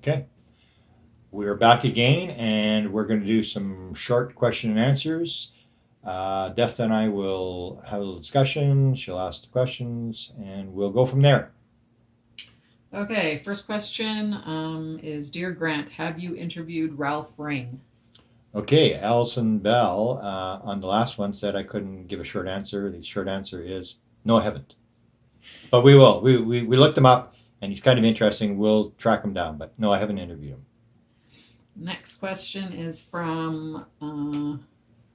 Okay. We're back again, and we're going to do some short question and answers. Desta and I will have a little discussion. She'll ask the questions, and we'll go from there. Okay, first question is, Dear Grant, have you interviewed Ralph Ring? Okay, Alison Bell on the last one said I couldn't give a short answer. The short answer is no, I haven't. But we will. We looked him up, and he's kind of interesting. We'll track him down, but no, I haven't interviewed him. Next question is from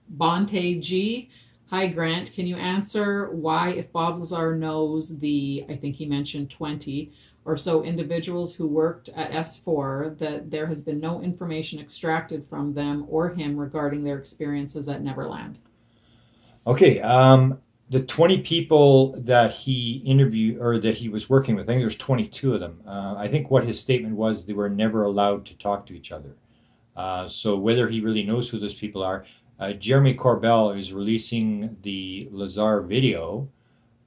Bonte G. Hi, Grant. Can you answer why, if Bob Lazar knows I think he mentioned 20 or so individuals who worked at S4, that there has been no information extracted from them or him regarding their experiences at Neverland? Okay, the 20 people that he interviewed or that he was working with, I think there's 22 of them. I think what his statement was, they were never allowed to talk to each other. So whether he really knows who those people are, Jeremy Corbell is releasing the Lazar video,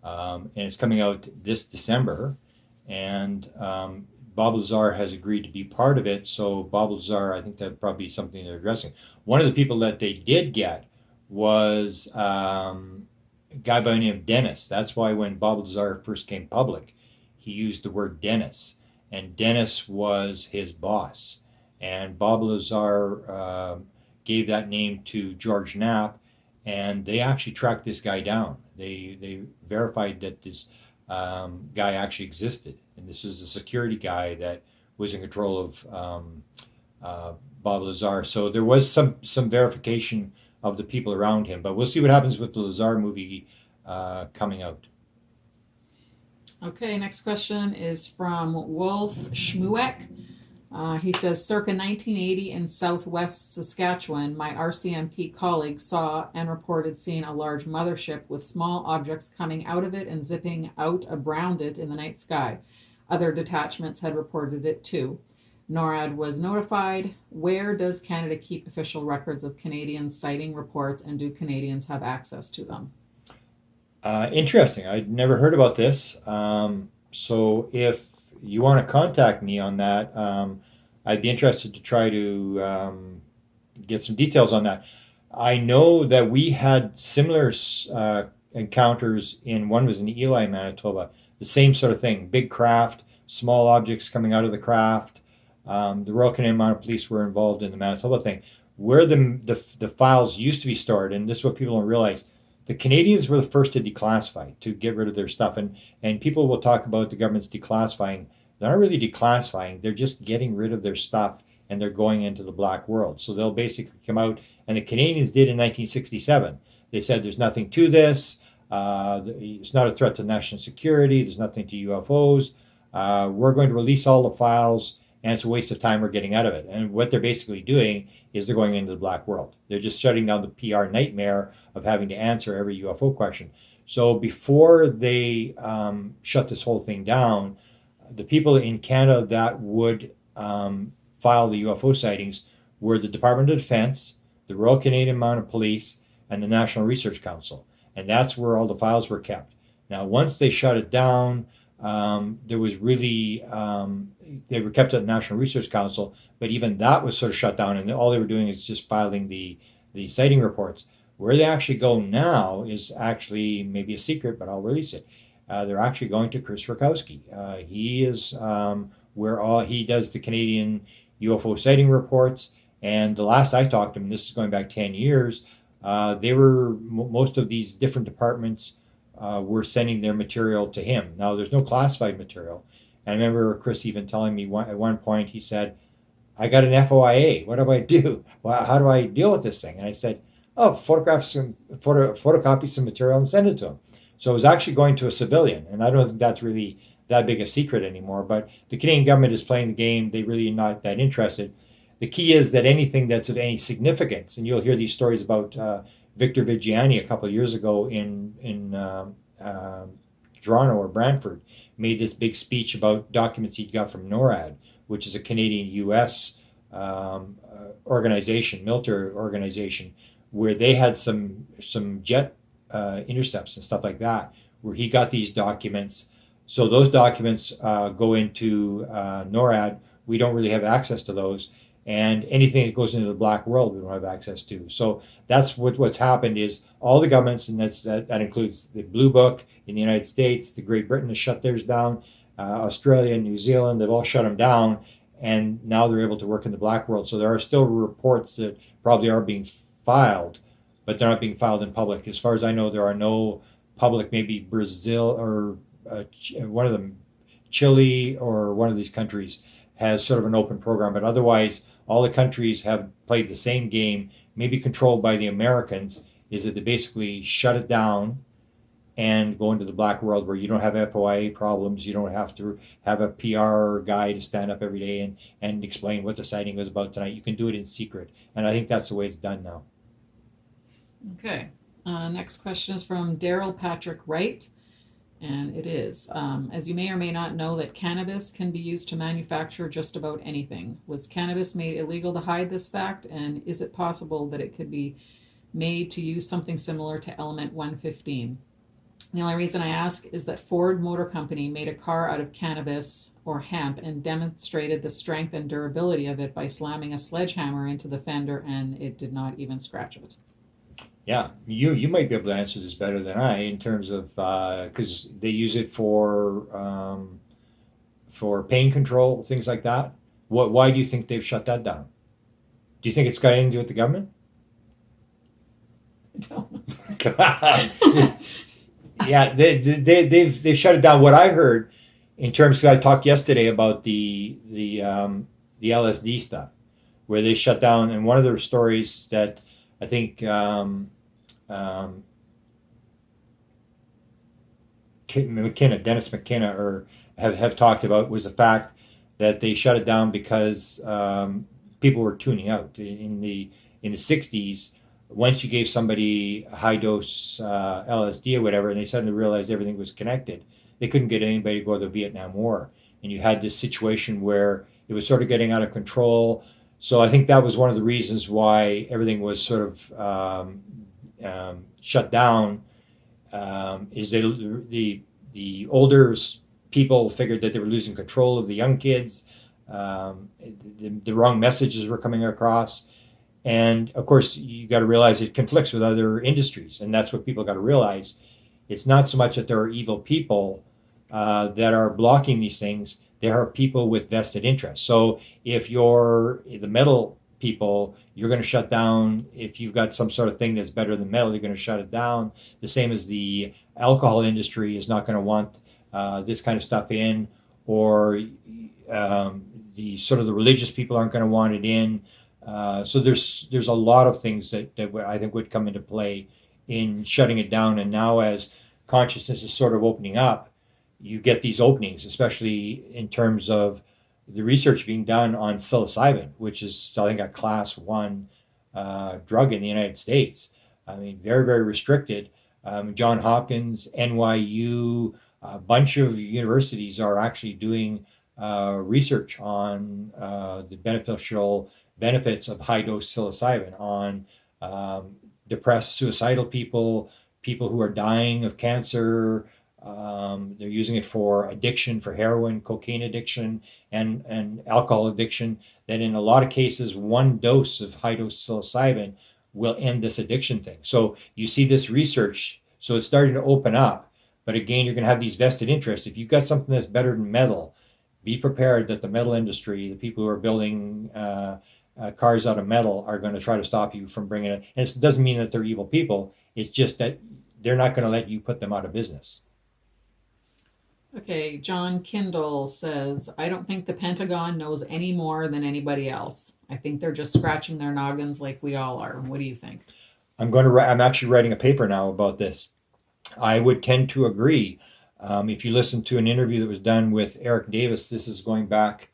and it's coming out this December. And Bob Lazar has agreed to be part of it. So Bob Lazar, I think that'd probably be something they're addressing. One of the people that they did get was a guy by the name of Dennis. That's why when Bob Lazar first came public, he used the word Dennis. And Dennis was his boss. And Bob Lazar gave that name to George Knapp, and they actually tracked this guy down. They verified that this guy actually existed, and this is a security guy that was in control of Bob Lazar. So there was some verification of the people around him, but we'll see what happens with the Lazar movie coming out. Okay, next question is from Wolf Schmueck. He says, circa 1980 in southwest Saskatchewan, my RCMP colleague saw and reported seeing a large mothership with small objects coming out of it and zipping out around it in the night sky. Other detachments had reported it too. NORAD was notified. Where does Canada keep official records of Canadian sighting reports, and do Canadians have access to them? Interesting. I'd never heard about this. So if you want to contact me on that, I'd be interested to try to get some details on that. I know that we had similar encounters one was in Ely, Manitoba. The same sort of thing, big craft, small objects coming out of the craft. The Royal Canadian Mounted Police were involved in the Manitoba thing. Where the files used to be stored, and this is what people don't realize, the Canadians were the first to declassify, to get rid of their stuff. And people will talk about the government's declassifying. They're not really declassifying. They're just getting rid of their stuff, and they're going into the black world. So they'll basically come out, and the Canadians did in 1967. They said there's nothing to this. It's not a threat to national security. There's nothing to UFOs. We're going to release all the files, and it's a waste of time we're getting out of it. And what they're basically doing is they're going into the black world. They're just shutting down the PR nightmare of having to answer every UFO question. So before they shut this whole thing down, the people in Canada that would file the UFO sightings were the Department of Defense, the Royal Canadian Mounted Police, and the National Research Council. And that's where all the files were kept. Now, once they shut it down, there was really, they were kept at the National Research Council, but even that was sort of shut down, and all they were doing is just filing the sighting reports. Where they actually go now is actually maybe a secret, but I'll release it. They're actually going to Chris Rakowski. He is where he does the Canadian UFO sighting reports. And the last I talked to him, this is going back 10 years, most of these different departments were sending their material to him. Now, there's no classified material. And I remember Chris even telling me at one point, he said, I got an FOIA. What do I do? Well, how do I deal with this thing? And I said, photocopy some material and send it to him. So it was actually going to a civilian, and I don't think that's really that big a secret anymore. But the Canadian government is playing the game. They really are not that interested. The key is that anything that's of any significance, and you'll hear these stories about Victor Vigiani a couple of years ago in Toronto or Brantford, made this big speech about documents he'd got from NORAD, which is a Canadian-U.S. Organization, military organization, where they had some jet intercepts and stuff like that, where he got these documents. So those documents go into NORAD, we don't really have access to those. And anything that goes into the black world, we don't have access to. So that's what's happened is all the governments, and that includes the Blue Book in the United States, the Great Britain has shut theirs down, Australia, New Zealand, they've all shut them down, and now they're able to work in the black world. So there are still reports that probably are being filed, but they're not being filed in public. As far as I know, there are no public, maybe Brazil or one of them, Chile or one of these countries has sort of an open program, but otherwise all the countries have played the same game, maybe controlled by the Americans, is that they basically shut it down and go into the black world where you don't have FOIA problems. You don't have to have a PR guy to stand up every day and explain what the sighting was about tonight. You can do it in secret. And I think that's the way it's done now. Okay. Next question is from Daryl Patrick Wright. And it is, as you may or may not know, that cannabis can be used to manufacture just about anything. Was cannabis made illegal to hide this fact? And is it possible that it could be made to use something similar to element 115? The only reason I ask is that Ford Motor Company made a car out of cannabis or hemp and demonstrated the strength and durability of it by slamming a sledgehammer into the fender, and it did not even scratch it. Yeah, you might be able to answer this better than I in terms of because they use it for pain control, things like that. Why do you think they've shut that down? Do you think it's got anything to do with the government? No. Yeah, they've shut it down. What I heard in terms, I talked yesterday about the LSD stuff, where they shut down, and one of the stories that I think Dennis McKenna, or have talked about was the fact that they shut it down because people were tuning out in the 60s. Once you gave somebody high dose LSD or whatever, and they suddenly realized everything was connected, they couldn't get anybody to go to the Vietnam War, and you had this situation where it was sort of getting out of control. So I think that was one of the reasons why everything was sort of shut down. Is the older people figured that they were losing control of the young kids. The wrong messages were coming across. And of course, you got to realize it conflicts with other industries. And that's what people got to realize. It's not so much that there are evil people that are blocking these things. There are people with vested interests. So if you're the metal people, you're going to shut down. If you've got some sort of thing that's better than metal, you're going to shut it down. The same as the alcohol industry is not going to want this kind of stuff in, or the sort of the religious people aren't going to want it in. So there's a lot of things that I think would come into play in shutting it down. And now as consciousness is sort of opening up, you get these openings, especially in terms of the research being done on psilocybin, which is, I think, a class 1 drug in the United States. I mean, very, very restricted. John Hopkins, NYU, a bunch of universities are actually doing research on the beneficial benefits of high dose psilocybin on depressed, suicidal people, people who are dying of cancer. They're using it for addiction, for heroin, cocaine addiction, and alcohol addiction. That in a lot of cases, one dose of high dose psilocybin will end this addiction thing. So you see this research, so it's starting to open up. But again, you're going to have these vested interests. If you've got something that's better than metal, be prepared that the metal industry, the people who are building cars out of metal, are going to try to stop you from bringing it. And it doesn't mean that they're evil people. It's just that they're not going to let you put them out of business. Okay, John Kindle says, I don't think the Pentagon knows any more than anybody else. I think they're just scratching their noggins like we all are. What do you think? I'm actually writing a paper now about this. I would tend to agree. If you listen to an interview that was done with Eric Davis, this is going back,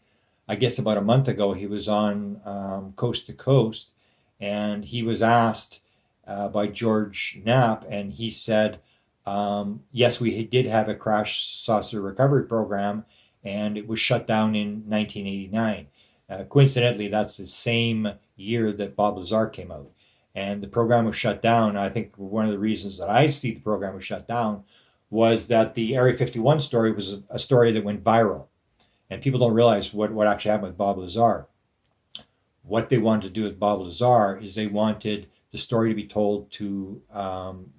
I guess, about a month ago. He was on Coast to Coast, and he was asked by George Knapp, and he said, yes, we did have a crash saucer recovery program, and it was shut down in 1989. Coincidentally, that's the same year that Bob Lazar came out. And the program was shut down. I think one of the reasons that I see the program was shut down was that the Area 51 story was a story that went viral. And people don't realize what actually happened with Bob Lazar. What they wanted to do with Bob Lazar is they wanted the story to be told to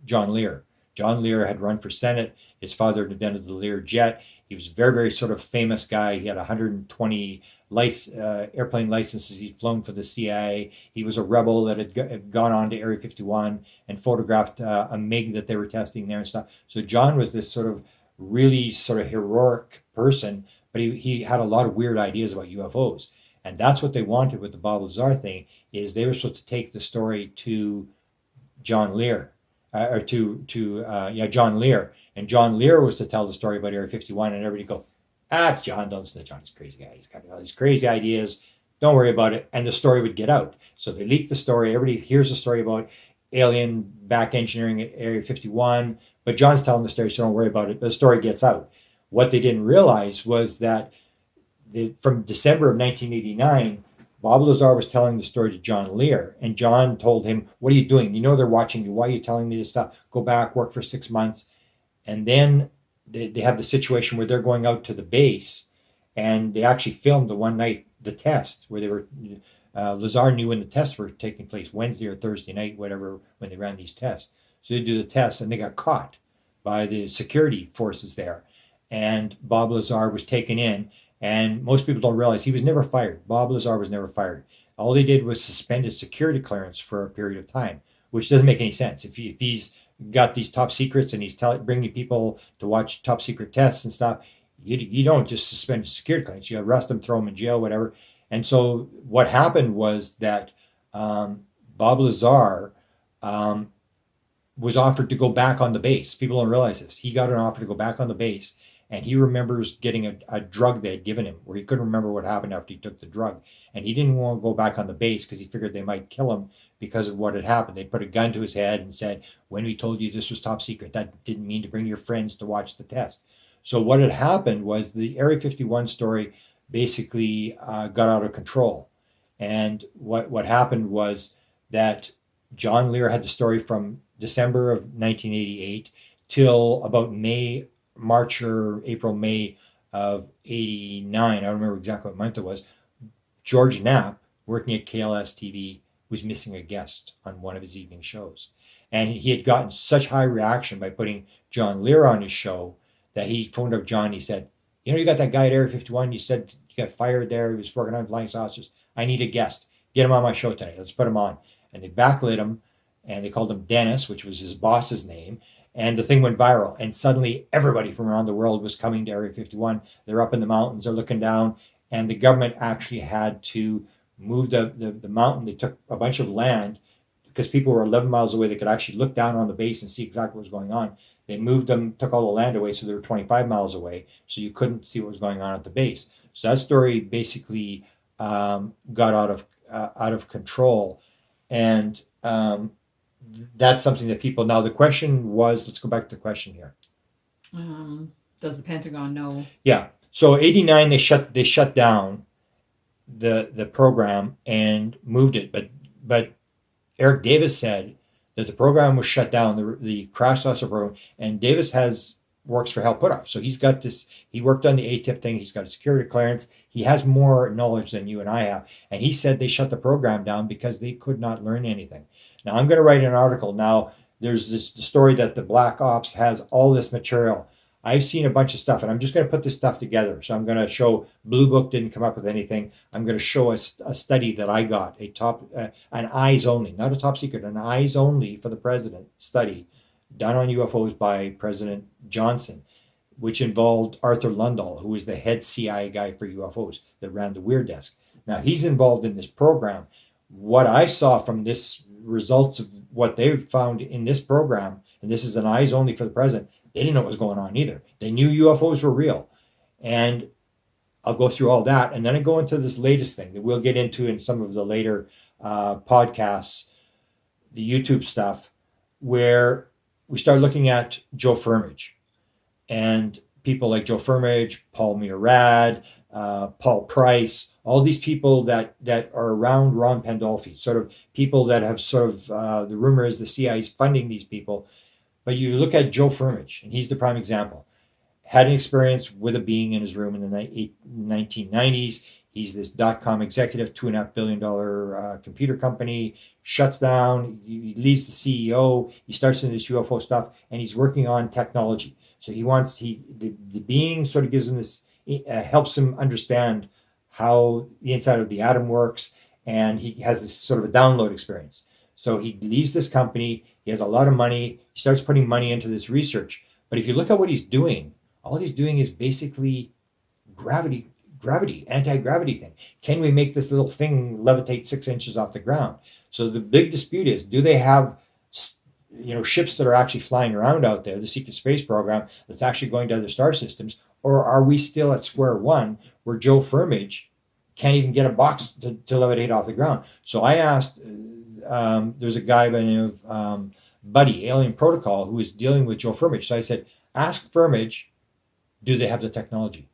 John Lear. John Lear had run for Senate. His father had invented the Lear jet. He was a very, very sort of famous guy. He had 120 airplane licenses. He'd flown for the CIA. He was a rebel that had gone on to Area 51 and photographed a MiG that they were testing there and stuff. So John was this sort of really sort of heroic person, but he had a lot of weird ideas about UFOs. And that's what they wanted with the Bob Lazar thing, is they were supposed to take the story to John Lear, or John Lear. And John Lear was to tell the story about Area 51, and everybody go, it's John, don't listen to John, he's a crazy guy. He's got all these crazy ideas. Don't worry about it. And the story would get out. So they leaked the story. Everybody hears the story about alien back engineering at Area 51, but John's telling the story, so don't worry about it. The story gets out. What they didn't realize was that from December of 1989, Bob Lazar was telling the story to John Lear, and John told him, what are you doing? You know they're watching you. Why are you telling me this stuff? Go back, work for 6 months. And then they have the situation where they're going out to the base, and they actually filmed the one night, the test, where they were, Lazar knew when the tests were taking place, Wednesday or Thursday night, whatever, when they ran these tests. So they do the tests, and they got caught by the security forces there. And Bob Lazar was taken in. And most people don't realize he was never fired. Bob Lazar was never fired. All they did was suspend his security clearance for a period of time, which doesn't make any sense. If he's got these top secrets and he's bringing people to watch top secret tests and stuff, you don't just suspend his security clearance. You arrest him, throw him in jail, whatever. And so what happened was that Bob Lazar was offered to go back on the base. People don't realize this. He got an offer to go back on the base. And he remembers getting a drug they had given him where he couldn't remember what happened after he took the drug. And he didn't want to go back on the base because he figured they might kill him because of what had happened. They put a gun to his head and said, when we told you this was top secret, that didn't mean to bring your friends to watch the test. So what had happened was the Area 51 story basically got out of control. And what happened was that John Lear had the story from December of 1988 till about March or April, May of 89. I don't remember exactly what month it was. George Knapp, working at KLS TV, was missing a guest on one of his evening shows. And he had gotten such high reaction by putting John Lear on his show that he phoned up John. He said, you got that guy at Area 51. You said he got fired there. He was working on flying saucers. I need a guest. Get him on my show today. Let's put him on. And they backlit him, and they called him Dennis, which was his boss's name. And the thing went viral. And suddenly everybody from around the world was coming to Area 51. They're up in the mountains. They're looking down. And the government actually had to move the mountain. They took a bunch of land because people were 11 miles away. They could actually look down on the base and see exactly what was going on. They moved them, took all the land away, so they were 25 miles away. So you couldn't see what was going on at the base. So that story basically got out of control. And that's something that people, now the question was, let's go back to the question here. Does the Pentagon know? Yeah. So 89, they shut down the program and moved it. But Eric Davis said that the program was shut down, the crash saucer program, and Davis works for Hal Puthoff. So he's got this, he worked on the ATIP thing, he's got a security clearance, he has more knowledge than you and I have. And he said they shut the program down because they could not learn anything. Now, I'm going to write an article. Now, there's the story that the Black Ops has all this material. I've seen a bunch of stuff, and I'm just going to put this stuff together. So I'm going to show Blue Book didn't come up with anything. I'm going to show a study that I got, an eyes only, not a top secret, an eyes only for the president study done on UFOs by President Johnson, which involved Arthur Lundahl, who was the head CIA guy for UFOs that ran the Weird Desk. Now, he's involved in this program. What I saw from this results of what they found in this program, and this is an eyes only for the president, they didn't know what was going on either. They knew UFOs were real. And I'll go through all that. And then I go into this latest thing that we'll get into in some of the later podcasts, the YouTube stuff, where we start looking at Joe Firmage and people like Joe Firmage, Paul Murad, Paul Price, all these people that are around Ron Pandolfi, sort of people that have the rumor is the CIA is funding these people. But you look at Joe Firmage, and he's the prime example. had an experience with a being in his room in the 1990s. He's this .com executive, $2.5 billion computer company, shuts down, he leaves the CEO, he starts into this UFO stuff, and he's working on technology. So the being sort of gives him this, helps him understand how the inside of the atom works, and he has this sort of a download experience. So he leaves this company, he has a lot of money, he starts putting money into this research. But if you look at what he's doing, all he's doing is basically gravity, anti-gravity thing. Can we make this little thing levitate 6 inches off the ground? So the big dispute is, do they have ships that are actually flying around out there, the secret space program that's actually going to other star systems, or are we still at square one where Joe Firmage can't even get a box to levitate off the ground? So I asked, there's a guy by the name of Buddy, Alien Protocol, who is dealing with Joe Firmage. So I said, ask Firmage, do they have the technology?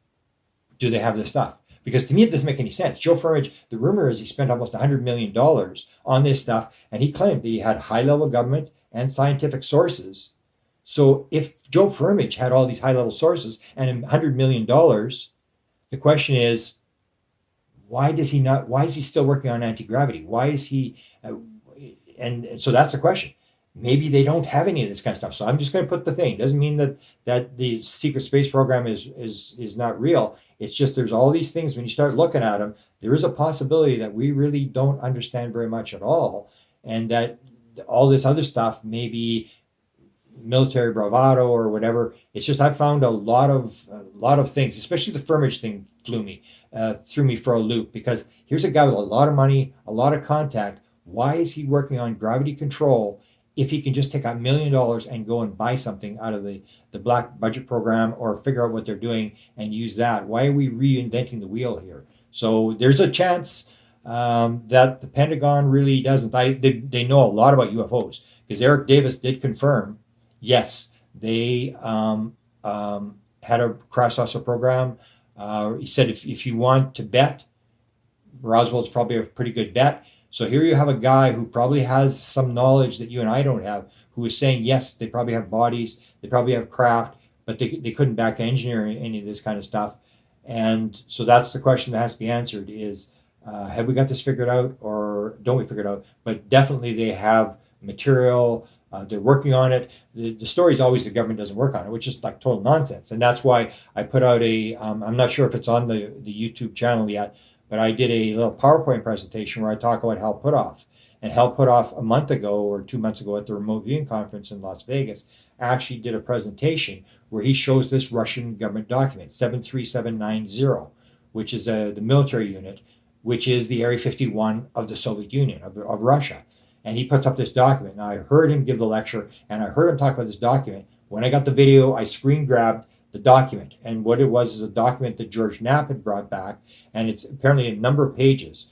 Do they have the stuff? Because to me, it doesn't make any sense. Joe Firmage, the rumor is he spent almost $100 million on this stuff, and he claimed that he had high-level government and scientific sources. So if Joe Firmage had all these high-level sources and $100 million, the question is, why is he still working on anti-gravity? Why is he, and so that's the question. Maybe they don't have any of this kind of stuff. So I'm just going to put the thing. Doesn't mean that the secret space program is not real. It's just there's all these things, when you start looking at them, there is a possibility that we really don't understand very much at all, and that all this other stuff may be military bravado or whatever. It's just I found a lot of things, especially the Firmage thing threw me for a loop, because here's a guy with a lot of money, a lot of contact. Why is he working on gravity control if he can just take $1 million and go and buy something out of the black budget program, or figure out what they're doing and use that? Why are we reinventing the wheel here? So there's a chance that the Pentagon really doesn't. They know a lot about UFOs, because Eric Davis did confirm, yes, they had a crash saucer program. He said if you want to bet, Roswell's probably a pretty good bet. So here you have a guy who probably has some knowledge that you and I don't have, who is saying, yes, they probably have bodies, they probably have craft, but they couldn't back engineer any of this kind of stuff. And so that's the question that has to be answered is, have we got this figured out, or don't we figure it out? But definitely they have material, they're working on it. The story is always the government doesn't work on it, which is like total nonsense. And that's why I put out I'm not sure if it's on the YouTube channel yet, but I did a little PowerPoint presentation where I talk about Hal Puthoff. And Hal Puthoff, a month ago or 2 months ago at the remote viewing conference in Las Vegas, actually did a presentation where he shows this Russian government document, 73790, which is the military unit, which is the Area 51 of the Soviet Union, of Russia. And he puts up this document. Now, I heard him give the lecture, and I heard him talk about this document. When I got the video, I screen grabbed the document. And what it was is a document that George Knapp had brought back, and it's apparently a number of pages.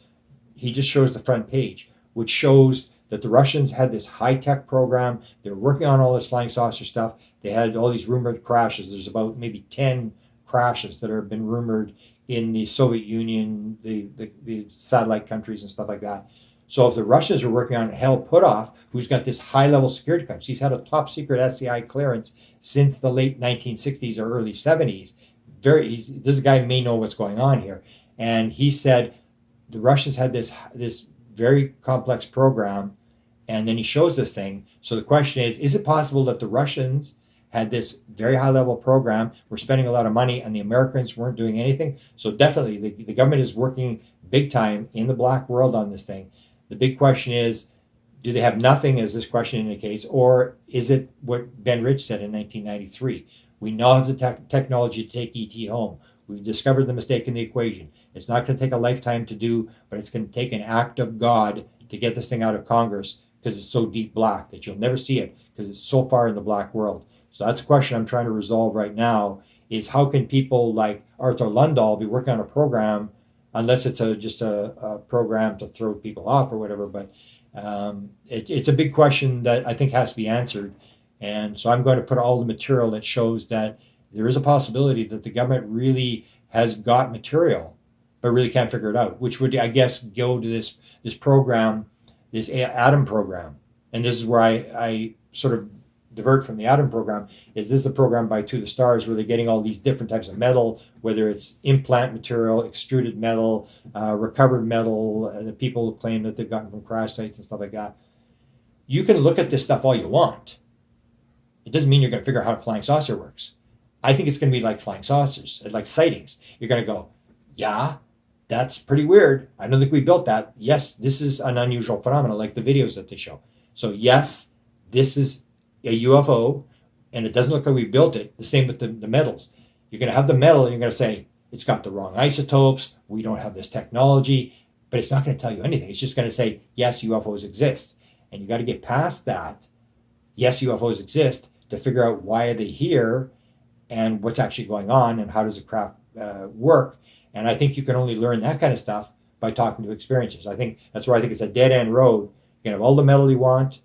He just shows the front page, which shows that the Russians had this high-tech program. They were working on all this flying saucer stuff. They had all these rumored crashes. There's about maybe 10 crashes that have been rumored in the Soviet Union, the satellite countries and stuff like that. So if the Russians are working on Hal Puthoff, who's got this high-level security clearance, he's had a top-secret SCI clearance since the late 1960s or early 70s. This guy may know what's going on here. And he said the Russians had this very complex program, and then he shows this thing. So the question is it possible that the Russians had this very high-level program, were spending a lot of money, and the Americans weren't doing anything? So definitely the government is working big time in the black world on this thing. The big question is, do they have nothing, as this question indicates, or is it what Ben Rich said in 1993? We now have the technology to take ET home. We've discovered the mistake in the equation. It's not going to take a lifetime to do, but it's going to take an act of God to get this thing out of Congress, because it's so deep black that you'll never see it, because it's so far in the black world. So that's a question I'm trying to resolve right now, is how can people like Arthur Lundahl be working on a program, unless it's just a program to throw people off or whatever. But it's a big question that I think has to be answered. And so I'm going to put all the material that shows that there is a possibility that the government really has got material, but really can't figure it out, which would, I guess, go to this program, this Atom program. And this is where I sort of divert from the Atom program, is this is a program by To the Stars where they're getting all these different types of metal, whether it's implant material, extruded metal, recovered metal, the people claim that they've gotten from crash sites and stuff like that. You can look at this stuff all you want. It doesn't mean you're going to figure out how a flying saucer works. I think it's going to be like flying saucers, like sightings. You're going to go, yeah, that's pretty weird. I don't think we built that. Yes, this is an unusual phenomenon, like the videos that they show. So yes, this is a UFO, and it doesn't look like we built it. The same with the metals. You're going to have the metal, and you're going to say, it's got the wrong isotopes. We don't have this technology. But it's not going to tell you anything. It's just going to say, yes, UFOs exist. And you got to get past that, yes, UFOs exist, to figure out why are they here and what's actually going on and how does the craft work. And I think you can only learn that kind of stuff by talking to experiencers. I think that's where I think it's a dead end road. You can have all the metal you want.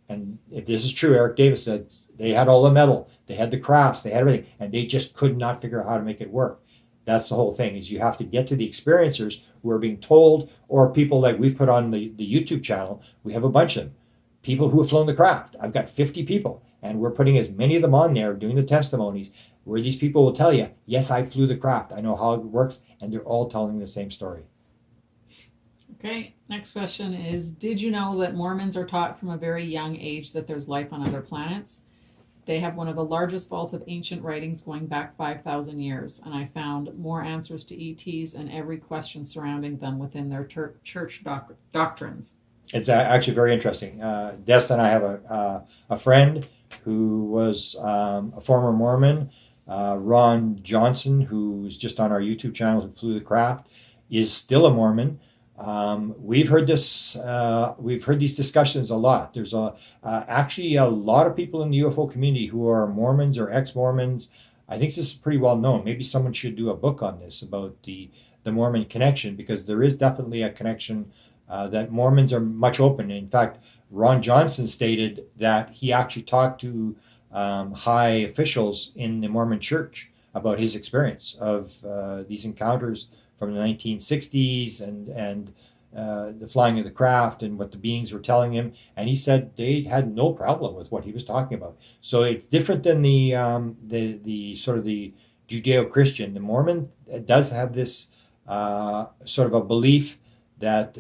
And if this is true, Eric Davis said they had all the metal, they had the crafts, they had everything, and they just could not figure out how to make it work. That's the whole thing, is you have to get to the experiencers who are being told, or people like we've put on the YouTube channel. We have a bunch of them, people who have flown the craft. I've got 50 people, and we're putting as many of them on there doing the testimonies where these people will tell you, yes, I flew the craft, I know how it works, and they're all telling the same story. Okay, next question is, did you know that Mormons are taught from a very young age that there's life on other planets? They have one of the largest vaults of ancient writings going back 5,000 years, and I found more answers to ETs and every question surrounding them within their church doctrines. It's actually very interesting. Des and I have a friend who was a former Mormon. Ron Johnson, who's just on our YouTube channel, who flew the craft, is still a Mormon. We've heard this. We've heard these discussions a lot. There's actually a lot of people in the UFO community who are Mormons or ex-Mormons. I think this is pretty well known. Maybe someone should do a book on this about the Mormon connection, because there is definitely a connection. That Mormons are much open. In fact, Ron Johnson stated that he actually talked to high officials in the Mormon Church about his experience of these encounters from the 1960s and the flying of the craft and what the beings were telling him. And he said they had no problem with what he was talking about. So it's different than the sort of the Judeo-Christian. The Mormon does have this sort of a belief that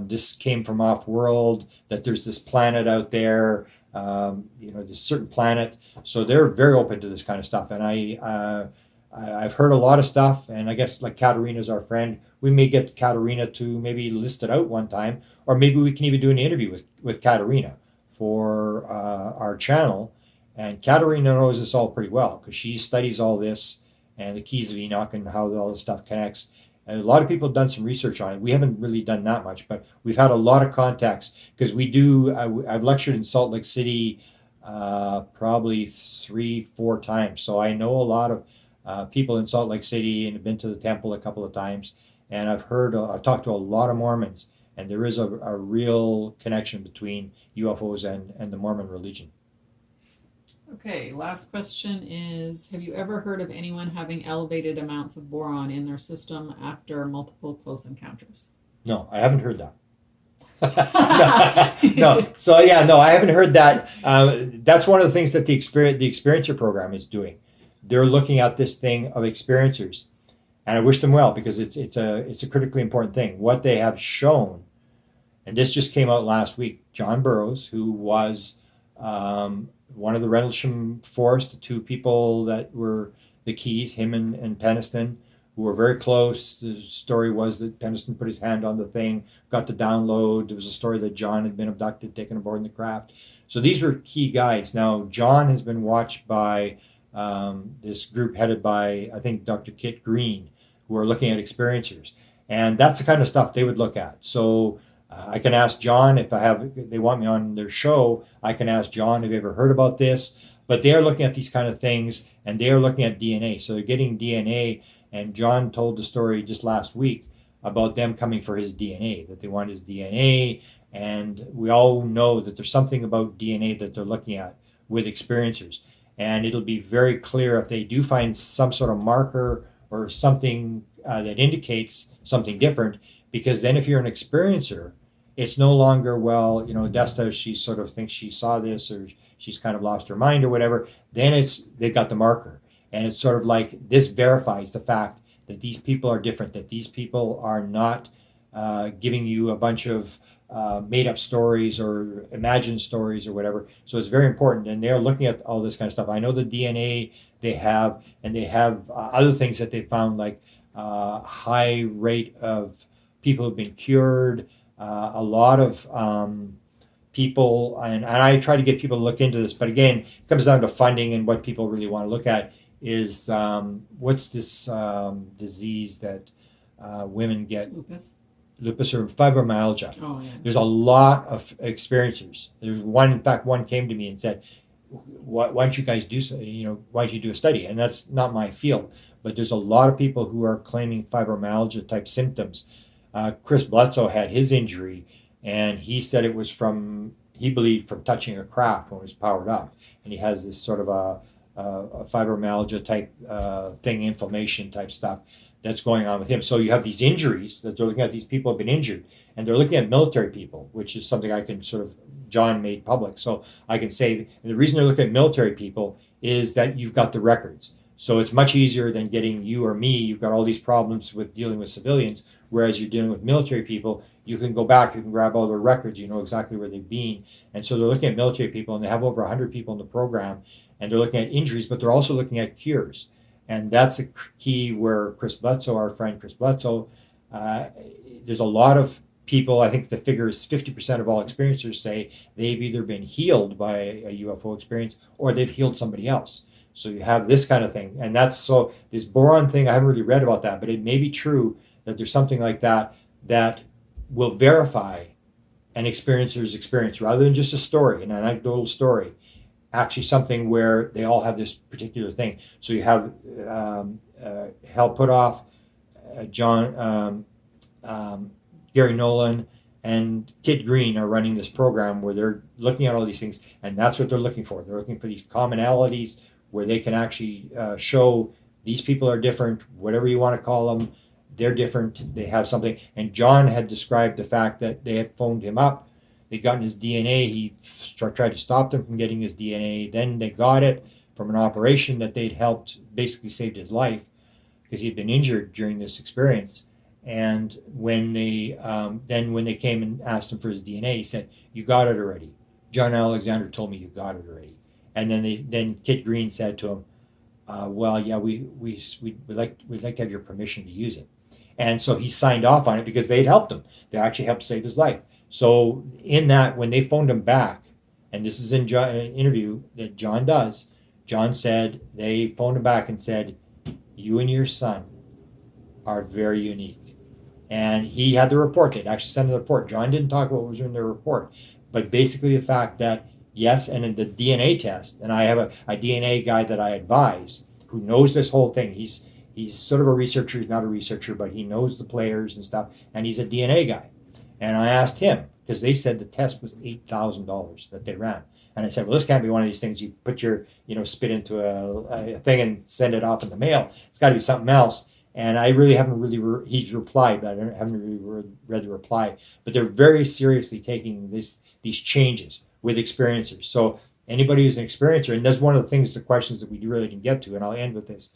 this came from off-world, that there's this planet out there, this certain planet. So they're very open to this kind of stuff. And I've heard a lot of stuff, and I guess like Katarina's our friend. We may get Katarina to maybe list it out one time, or maybe we can even do an interview with Katarina for our channel. And Katarina knows this all pretty well because she studies all this and the keys of Enoch and how all this stuff connects. And a lot of people have done some research on it. We haven't really done that much, but we've had a lot of contacts because we do. I've lectured in Salt Lake City probably 3-4 times, so I know a lot of people in Salt Lake City and have been to the temple a couple of times. And I've talked to a lot of Mormons, and there is a real connection between UFOs and the Mormon religion. Okay, last question is, have you ever heard of anyone having elevated amounts of boron in their system after multiple close encounters? No, I haven't heard that. No. So yeah, no, I haven't heard that. That's one of the things that the experiencer program is doing. They're looking at this thing of experiencers, and I wish them well because it's a critically important thing. What they have shown, and this just came out last week. John Burroughs, who was one of the Rendlesham Force, the two people that were the keys, him and Penniston, who were very close. The story was that Penniston put his hand on the thing, got the download. There was a story that John had been abducted, taken aboard in the craft. So these were key guys. Now, John has been watched by this group headed by, I think, Dr. Kit Green, who are looking at experiencers. And that's the kind of stuff they would look at. So I can ask John if they want me on their show, I can ask John, have you ever heard about this? But they are looking at these kind of things, and they are looking at DNA. So they're getting DNA, and John told the story just last week about them coming for his DNA, that they want his DNA. And we all know that there's something about DNA that they're looking at with experiencers. And it'll be very clear if they do find some sort of marker or something that indicates something different, because then if you're an experiencer, it's no longer, well, Desta, she sort of thinks she saw this or she's kind of lost her mind or whatever, then they've got the marker. And it's sort of like this verifies the fact that these people are different, that these people are not giving you a bunch of made up stories or imagined stories or whatever. So it's very important. And they're looking at all this kind of stuff. I know the DNA they have, and they have other things that they found, like high rate of people who've been cured, a lot of people, and I try to get people to look into this, but again, it comes down to funding, and what people really want to look at is what's this disease that women get? Lupus or fibromyalgia. Oh, yeah. There's a lot of experiencers. There's one, in fact, one came to me and said, why don't you guys do so, why don't you do a study? And that's not my field, but there's a lot of people who are claiming fibromyalgia type symptoms. Chris Bledsoe had his injury, and he said it was he believed from touching a craft when it was powered up. And he has this sort of a fibromyalgia type thing, inflammation type stuff that's going on with him. So you have these injuries that they're looking at. These people have been injured, and they're looking at military people, which is something I can sort of, John made public. So I can say, and the reason they're looking at military people is that you've got the records. So it's much easier than getting you or me. You've got all these problems with dealing with civilians, whereas you're dealing with military people. You can go back, you can grab all their records, you know exactly where they've been. And so they're looking at military people, and they have over 100 people in the program, and they're looking at injuries, but they're also looking at cures. And that's a key where Chris Bledsoe, our friend Chris Bledsoe, there's a lot of people, I think the figure is 50% of all experiencers say they've either been healed by a UFO experience or they've healed somebody else. So you have this kind of thing. And that's, so this boron thing, I haven't really read about that, but it may be true that there's something like that that will verify an experiencer's experience rather than just a story, an anecdotal story. Actually something where they all have this particular thing. So you have Hal Puthoff, Gary Nolan, and Kit Green are running this program where they're looking at all these things, and that's what they're looking for. They're looking for these commonalities where they can actually show these people are different, whatever you want to call them, they're different, they have something. And John had described the fact that they had phoned him up. They'd gotten his DNA. He tried to stop them from getting his DNA. Then they got it from an operation that they'd helped, basically saved his life because he had been injured during this experience. And when they came and asked him for his DNA, he said, "You got it already. John Alexander told me you got it already." And then Kit Green said to him, "Well, yeah, we'd like to have your permission to use it." And so he signed off on it because they'd helped him. They actually helped save his life. So in that, when they phoned him back, and this is in an interview that John does, John said they phoned him back and said, "You and your son are very unique." And he had the report. They'd actually sent the report. John didn't talk about what was in the report, but basically the fact that, yes, and in the DNA test, and I have a DNA guy that I advise who knows this whole thing. He's sort of a researcher. He's not a researcher, but he knows the players and stuff, and he's a DNA guy. And I asked him, because they said the test was $8,000 that they ran. And I said, well, this can't be one of these things you put your, spit into a thing and send it off in the mail. It's got to be something else. And I really haven't he's replied, but I haven't really read the reply. But they're very seriously taking these changes with experiencers. So anybody who's an experiencer, and that's one of the things, the questions that we really didn't get to, and I'll end with this.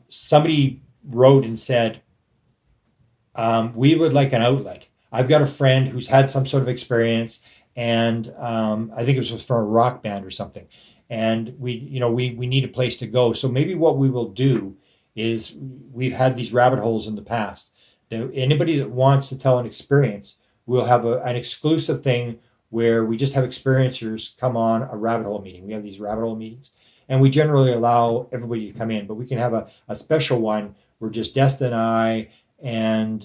Somebody wrote and said, we would like an outlet. I've got a friend who's had some sort of experience, and I think it was from a rock band or something. And we need a place to go. So maybe what we will do is, we've had these rabbit holes in the past. Anybody that wants to tell an experience, we'll have an exclusive thing where we just have experiencers come on a rabbit hole meeting. We have these rabbit hole meetings, and we generally allow everybody to come in, but we can have a special one where just Desta and I, and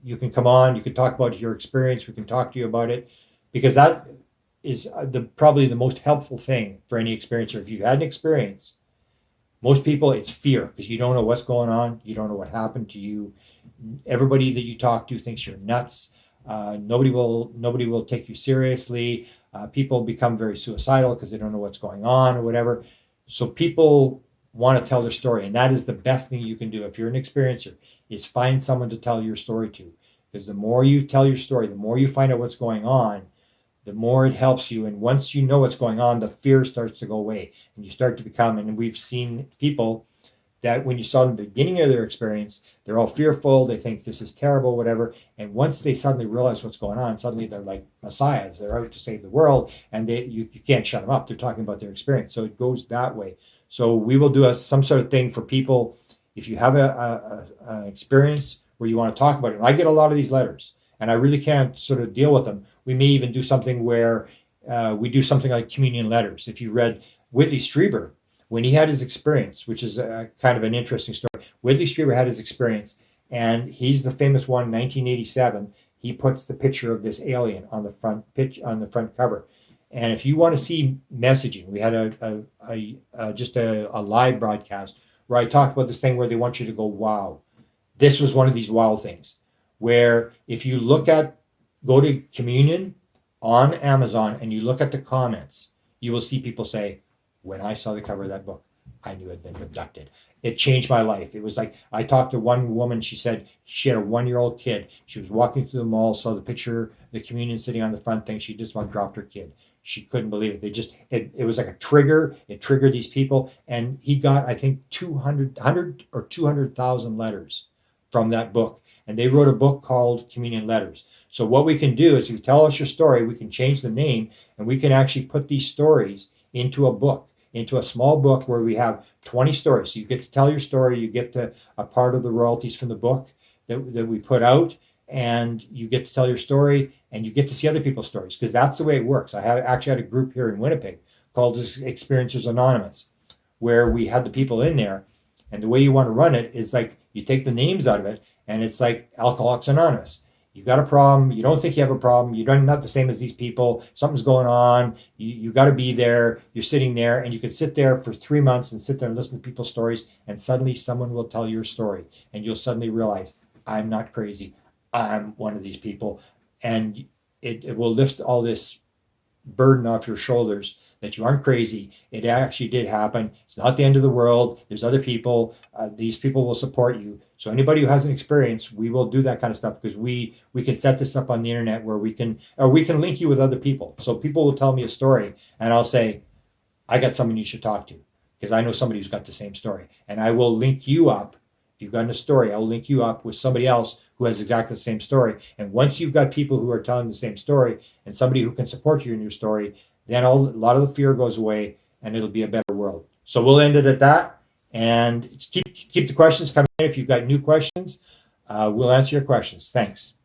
you can come on, you can talk about your experience, we can talk to you about it, because that is probably the most helpful thing for any experiencer. If you've had an experience, most people, it's fear, because you don't know what's going on, you don't know what happened to you. Everybody that you talk to thinks you're nuts. Nobody will take you seriously. People become very suicidal because they don't know what's going on or whatever. So people want to tell their story, and that is the best thing you can do if you're an experiencer, is find someone to tell your story to. Because the more you tell your story, the more you find out what's going on, the more it helps you. And once you know what's going on, the fear starts to go away, and you start to become, and we've seen people that when you saw them at the beginning of their experience, they're all fearful, they think this is terrible, whatever. And once they suddenly realize what's going on, suddenly they're like messiahs. They're out to save the world, and you can't shut them up. They're talking about their experience. So it goes that way. So we will do some sort of thing for people. If you have an experience where you want to talk about it, and I get a lot of these letters, and I really can't sort of deal with them. We may even do something where we do something like communion letters. If you read Whitley Strieber, when he had his experience, which is kind of an interesting story. Whitley Strieber had his experience, and he's the famous one, 1987. He puts the picture of this alien on the front cover. And if you want to see messaging, we had just a live broadcast where I talked about this thing where they want you to go, wow. This was one of these wow things, where if you go to communion on Amazon and you look at the comments, you will see people say, when I saw the cover of that book, I knew I'd been abducted. It changed my life. It was like, I talked to one woman, she said she had a 1-year-old kid. She was walking through the mall, saw the picture, the communion sitting on the front thing. She just about dropped her kid. She couldn't believe it. It was like a trigger. It triggered these people. And he got, I think, 100 or 200,000 letters from that book. And they wrote a book called Communion Letters. So what we can do is, if you tell us your story, we can change the name, and we can actually put these stories into a book, into a small book where we have 20 stories. So you get to tell your story, you get a part of the royalties from the book that we put out, and you get to tell your story, and you get to see other people's stories, because that's the way it works. I actually had a group here in Winnipeg called Experiencers Anonymous, where we had the people in there, and the way you want to run it is like you take the names out of it, and it's like Alcoholics Anonymous. You got a problem. You don't think you have a problem. You're not the same as these people. Something's going on. You got to be there. You're sitting there, and you could sit there for 3 months and sit there and listen to people's stories, and suddenly someone will tell your story, and you'll suddenly realize, I'm not crazy. I'm one of these people. And it will lift all this burden off your shoulders that you aren't crazy. It actually did happen. It's not the end of the world. There's other people. These people will support you. So anybody who has an experience, we will do that kind of stuff, because we can set this up on the internet where we can link you with other people. So people will tell me a story, and I'll say, I got someone you should talk to, because I know somebody who's got the same story. And I will link you up. If you've got a story, I'll link you up with somebody else who has exactly the same story. And once you've got people who are telling the same story and somebody who can support you in your story, then a lot of the fear goes away, and it'll be a better world. So we'll end it at that. And keep the questions coming in. If you've got new questions, we'll answer your questions. Thanks.